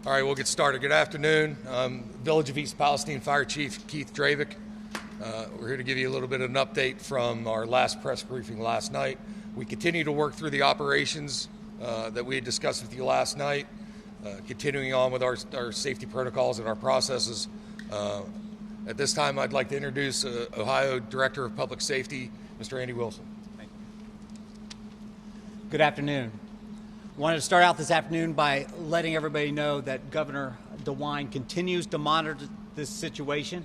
All right, we'll get started. Good afternoon. Village of East Palestine Fire Chief Keith Dravik. We're here to give you a little bit of an update from our last press briefing last night. We continue to work through the operations that we had discussed with you last night, continuing on with our safety protocols and our processes. At this time, I'd like to introduce Ohio Director of Public Safety, Mr. Andy Wilson. Thank you. Good afternoon. I wanted to start out this afternoon by letting everybody know that Governor DeWine continues to monitor this situation,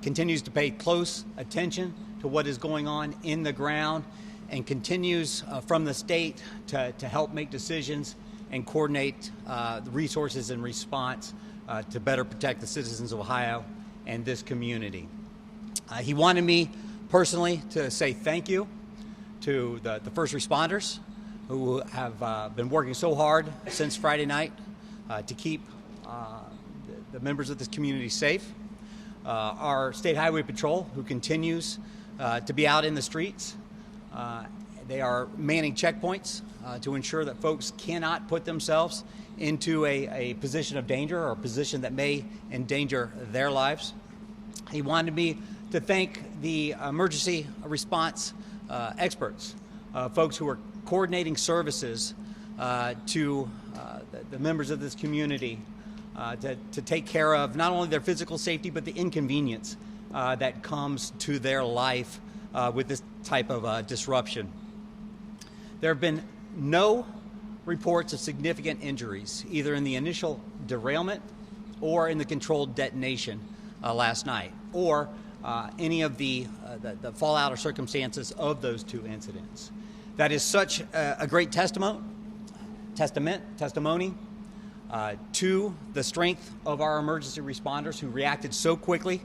continues to pay close attention to what is going on in the ground, and continues from the state to help make decisions and coordinate the resources and response to better protect the citizens of Ohio and this community. He wanted me personally to say thank you to the first responders who have been working so hard since Friday night to keep the members of this community safe. Our State Highway Patrol, who continues to be out in the streets. They are manning checkpoints to ensure that folks cannot put themselves into a position of danger or a position that may endanger their lives. He wanted me to thank the emergency response experts, folks who are coordinating services to the members of this community to take care of not only their physical safety but the inconvenience that comes to their life with this type of disruption. There have been no reports of significant injuries, either in the initial derailment or in the controlled detonation last night, or any of the fallout or circumstances of those two incidents. That is such a great testimony to the strength of our emergency responders who reacted so quickly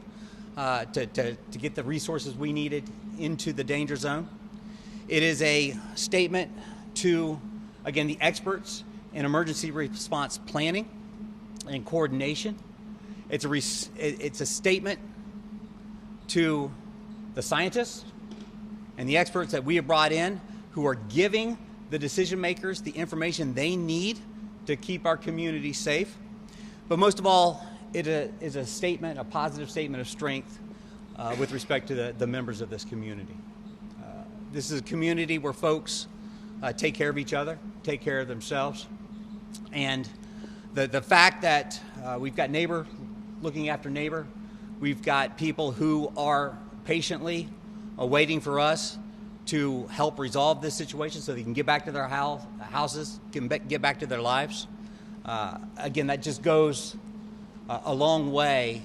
to get the resources we needed into the danger zone. It is a statement to, again, the experts in emergency response planning and coordination. It's a statement to the scientists and the experts that we have brought in who are giving the decision makers the information they need to keep our community safe. But most of all, it is a statement, a positive statement of strength with respect to the members of this community. This is a community where folks take care of each other, take care of themselves. And the fact that we've got neighbor looking after neighbor, we've got people who are patiently waiting for us to help resolve this situation so they can get back to their houses, get back to their lives. Again, that just goes a long way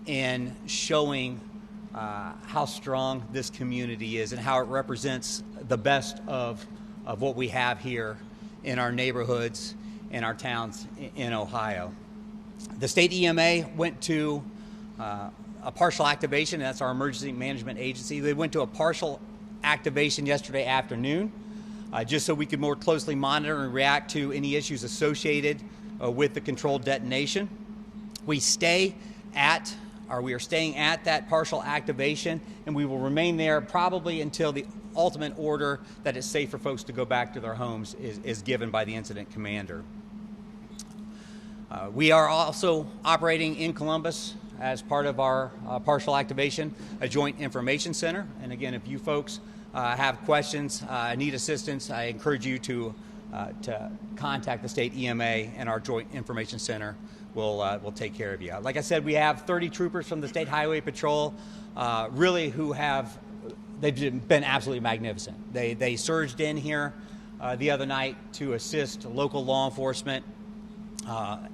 in showing how strong this community is and how it represents the best of what we have here in our neighborhoods and our towns in Ohio. The state EMA went to a partial activation. That's our emergency management agency. They went to a partial activation yesterday afternoon just so we could more closely monitor and react to any issues associated with the controlled detonation. We are staying at that partial activation, and we will remain there probably until the ultimate order that it's safe for folks to go back to their homes is given by the incident commander. We are also operating in Columbus as part of our partial activation, a joint information center. And again, if you folks have questions, need assistance, I encourage you to contact the state EMA, and our joint information center will take care of you. Like I said, we have 30 troopers from the State Highway Patrol, really they've been absolutely magnificent. They surged in here the other night to assist local law enforcement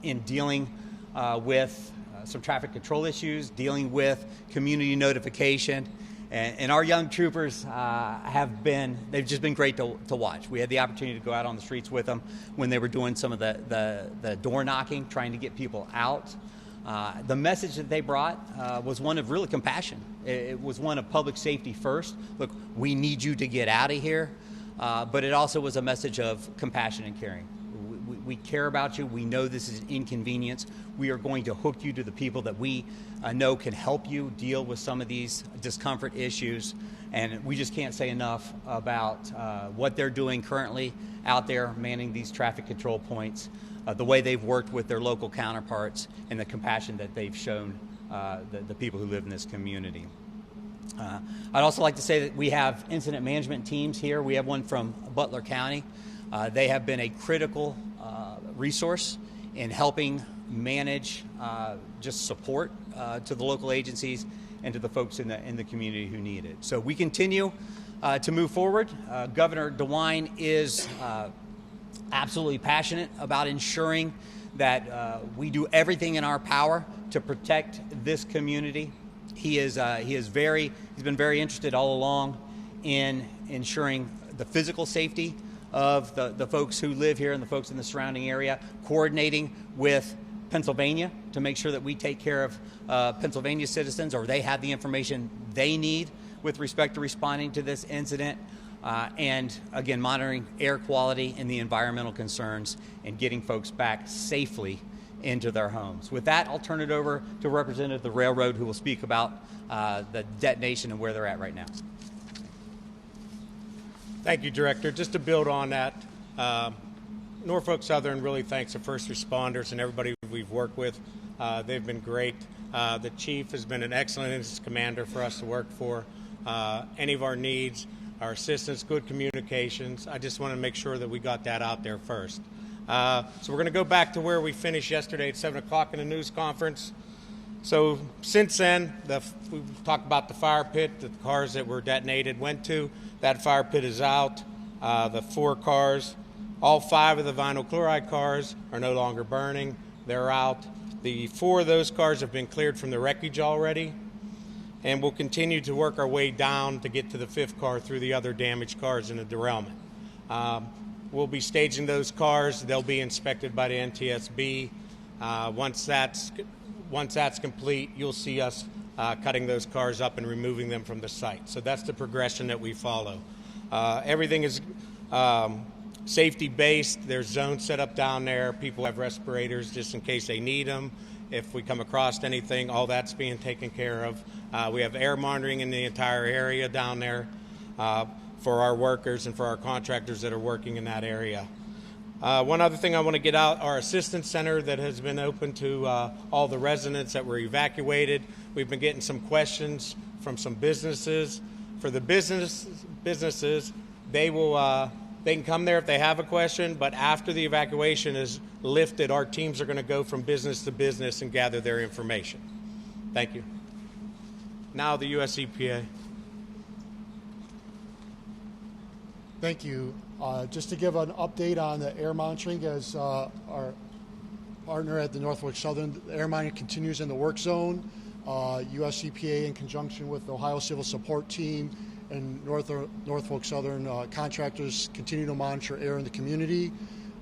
in dealing with some traffic control issues, dealing with community notification. And our young troopers they've just been great to watch. We had the opportunity to go out on the streets with them when they were doing some of the door knocking, trying to get people out. The message that they brought was one of really compassion. It was one of public safety first. Look, we need you to get out of here. But it also was a message of compassion and caring. We care about you. We know this is an inconvenience. We are going to hook you to the people that we know can help you deal with some of these discomfort issues. And we just can't say enough about what they're doing currently out there manning these traffic control points the way they've worked with their local counterparts, and the compassion that they've shown the people who live in this community. I'd also like to say that we have incident management teams here. We have one from Butler County. They have been a critical resource in helping manage just support to the local agencies and to the folks in the community who need it. So we continue to move forward. Governor DeWine is absolutely passionate about ensuring that we do everything in our power to protect this community. He's been very interested all along in ensuring the physical safety of the folks who live here and the folks in the surrounding area, coordinating with Pennsylvania to make sure that we take care of Pennsylvania citizens, or they have the information they need with respect to responding to this incident, and again, monitoring air quality and the environmental concerns and getting folks back safely into their homes. With that, I'll turn it over to Representative of the Railroad, who will speak about the detonation and where they're at right now. Thank you, Director. Just to build on that, Norfolk Southern really thanks the first responders and everybody we've worked with. They've been great. The Chief has been an excellent commander for us to work for. Any of our needs, our assistance, good communications. I just want to make sure that we got that out there first. So we're going to go back to where we finished yesterday at 7 o'clock in a news conference. So since then, we've talked about the fire pit that the cars that were detonated went to. That fire pit is out. The 4 cars, all 5 of the vinyl chloride cars are no longer burning. They're out. The 4 of those cars have been cleared from the wreckage already. And we'll continue to work our way down to get to the 5th car through the other damaged cars in the derailment. We'll be staging those cars. They'll be inspected by the NTSB. Once that's complete, you'll see us cutting those cars up and removing them from the site. So that's the progression that we follow. Everything is safety-based. There's zones set up down there. People have respirators just in case they need them. If we come across anything, all that's being taken care of. We have air monitoring in the entire area down there for our workers and for our contractors that are working in that area. One other thing I want to get out, our assistance center that has been open to all the residents that were evacuated. We've been getting some questions from some businesses. For the businesses, they can come there if they have a question, but after the evacuation is lifted, our teams are going to go from business to business and gather their information. Thank you. Now the U.S. EPA. Thank you. Just to give an update on the air monitoring, as our partner at the Norfolk Southern, the air monitoring continues in the work zone. U.S. EPA, in conjunction with the Ohio Civil Support Team and Norfolk Southern contractors, continue to monitor air in the community.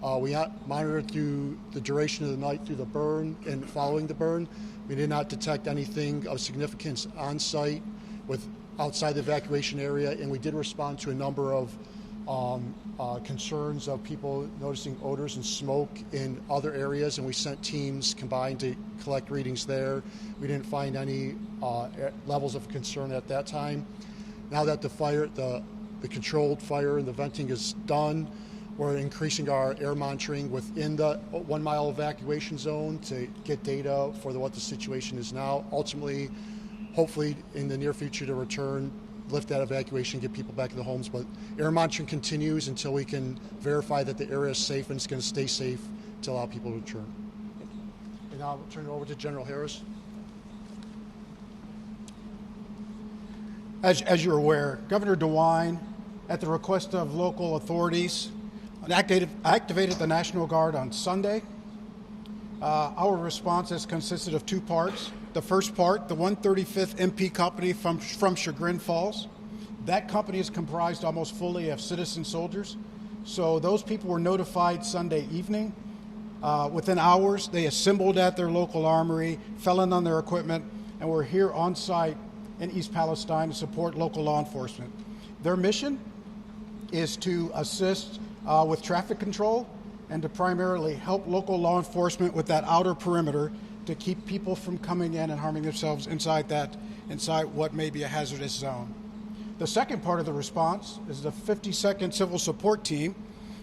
We monitored through the duration of the night through the burn and following the burn. We did not detect anything of significance on site outside the evacuation area, and we did respond to a number of concerns of people noticing odors and smoke in other areas, and we sent teams combined to collect readings there. We didn't find any levels of concern at that time. Now that the controlled fire and the venting is done, we're increasing our air monitoring within the 1 mile evacuation zone to get data for what the situation is now. Ultimately, hopefully in the near future to lift that evacuation, get people back in the homes. But air monitoring continues until we can verify that the area is safe, and it's going to stay safe to allow people to return. And now I'll turn it over to General Harris. As you're aware, Governor DeWine, at the request of local authorities, activated the National Guard on Sunday. Our response has consisted of 2 parts. The first part, the 135th MP Company from Chagrin Falls. That company is comprised almost fully of citizen soldiers. So those people were notified Sunday evening. Within hours, they assembled at their local armory, fell in on their equipment, and were here on site in East Palestine to support local law enforcement. Their mission is to assist with traffic control and to primarily help local law enforcement with that outer perimeter to keep people from coming in and harming themselves inside what may be a hazardous zone. The second part of the response is the 52nd Civil Support Team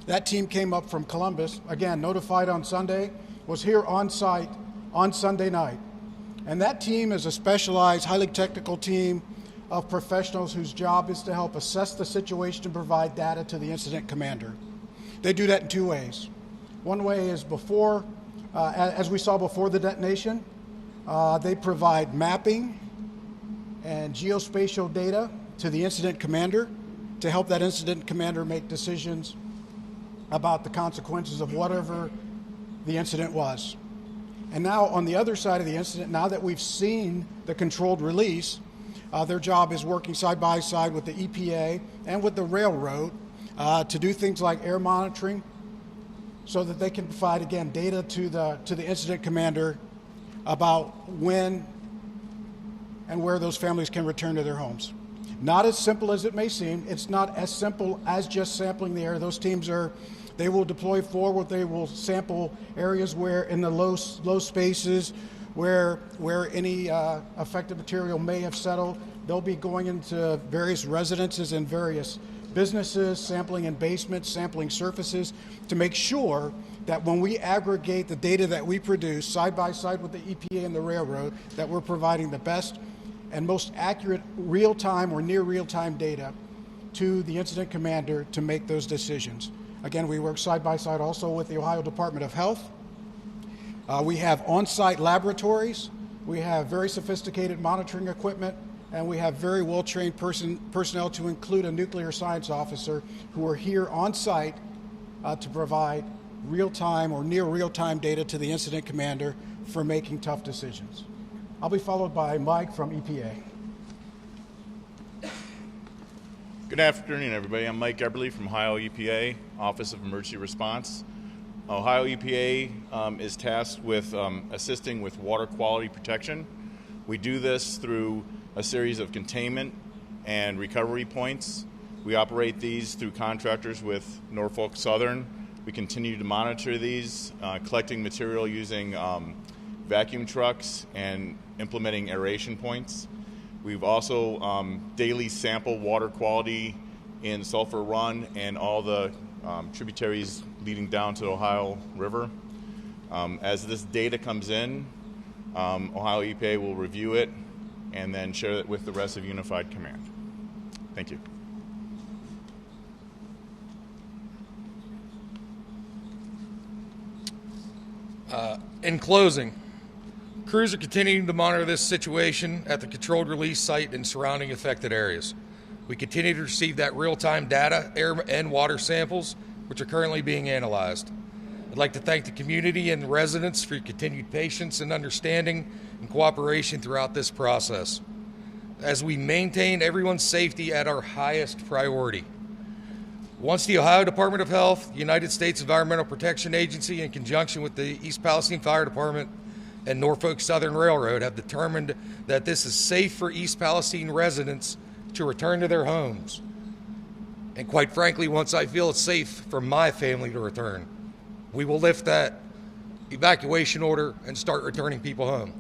That team came up from Columbus, again, notified on Sunday, was here on site on Sunday night. And that team is a specialized, highly technical team of professionals whose job is to help assess the situation and provide data to the incident commander. They do that in two ways. One way is before, as we saw before the detonation, they provide mapping and geospatial data to the incident commander to help that incident commander make decisions about the consequences of whatever the incident was. And now on the other side of the incident, now that we've seen the controlled release, their job is working side by side with the EPA and with the railroad to do things like air monitoring so that they can provide, again, data to the incident commander about when and where those families can return to their homes. Not as simple as it may seem. It's not as simple as just sampling the air. Those teams they will deploy forward. They will sample areas where in the low spaces where any affected material may have settled. They'll be going into various residences and various businesses, sampling in basements, sampling surfaces to make sure that when we aggregate the data that we produce side by side with the EPA and the railroad, that we're providing the best and most accurate real-time or near real-time data to the incident commander to make those decisions. Again, we work side by side also with the Ohio Department of Health. We have on-site laboratories, we have very sophisticated monitoring equipment, and we have very well-trained personnel to include a nuclear science officer who are here on site to provide real-time or near real-time data to the incident commander for making tough decisions. I'll be followed by Mike from EPA. Good afternoon, everybody. I'm Mike Eberly from Ohio EPA, Office of Emergency Response. Ohio EPA is tasked with assisting with water quality protection. We do this through a series of containment and recovery points. We operate these through contractors with Norfolk Southern. We continue to monitor these, collecting material using vacuum trucks and implementing aeration points. We've also daily sample water quality in Sulphur Run and all the tributaries leading down to the Ohio River. As this data comes in, Ohio EPA will review it and then share it with the rest of Unified Command. Thank you. In closing, crews are continuing to monitor this situation at the controlled release site and surrounding affected areas. We continue to receive that real-time data, air and water samples, which are currently being analyzed. I'd like to thank the community and the residents for your continued patience and understanding and cooperation throughout this process, as we maintain everyone's safety at our highest priority. Once the Ohio Department of Health, United States Environmental Protection Agency, in conjunction with the East Palestine Fire Department and Norfolk Southern Railroad, have determined that this is safe for East Palestine residents to return to their homes, and quite frankly, once I feel it's safe for my family to return, we will lift that evacuation order and start returning people home.